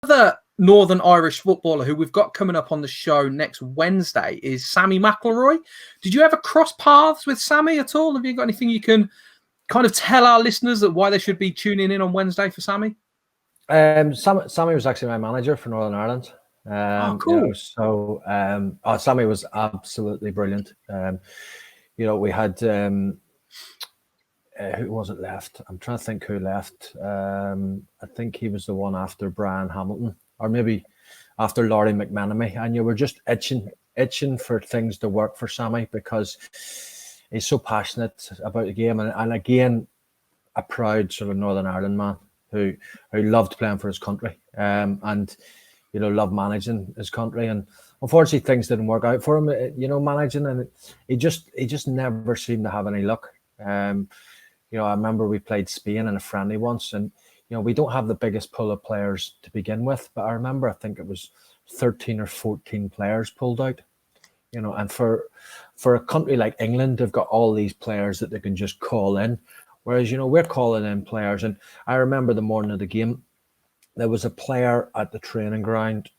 Another Northern Irish footballer who we've got coming up on the show next Wednesday is Sammy McIlroy. Did you ever cross paths with Sammy at all? Have you got anything you can kind of tell our listeners that why they should be tuning in on Wednesday for Sammy? Sammy was actually my manager for Northern Ireland. Cool. Sammy was absolutely brilliant. We had who was it left? I'm trying to think who left. I think he was the one after Brian Hamilton, or maybe after Laurie McMenemy. And you were just itching for things to work for Sammy because he's so passionate about the game, and again, a proud sort of Northern Ireland man who loved playing for his country, and loved managing his country. And unfortunately, things didn't work out for him, managing, and he just never seemed to have any luck. I remember we played Spain in a friendly once, and we don't have the biggest pool of players to begin with, but I remember I think it was 13 or 14 players pulled out. And for a country like England, they've got all these players that they can just call in. Whereas, we're calling in players. And I remember the morning of the game, there was a player at the training ground,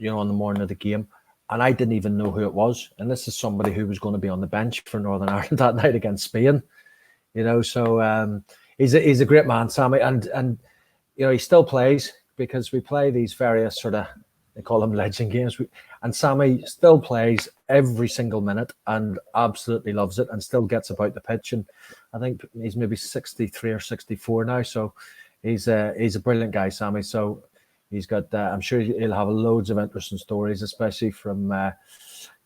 on the morning of the game, and I didn't even know who it was. And this is somebody who was going to be on the bench for Northern Ireland that night against Spain. So he's a great man, Sammy. And he still plays because we play these various sort of, they call them legend games. And Sammy still plays every single minute and absolutely loves it and still gets about the pitch. And I think he's maybe 63 or 64 now. So he's a brilliant guy, Sammy. So he's got, I'm sure he'll have loads of interesting stories, especially from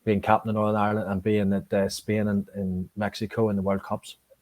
being captain of Northern Ireland and being at Spain and in Mexico in the World Cups.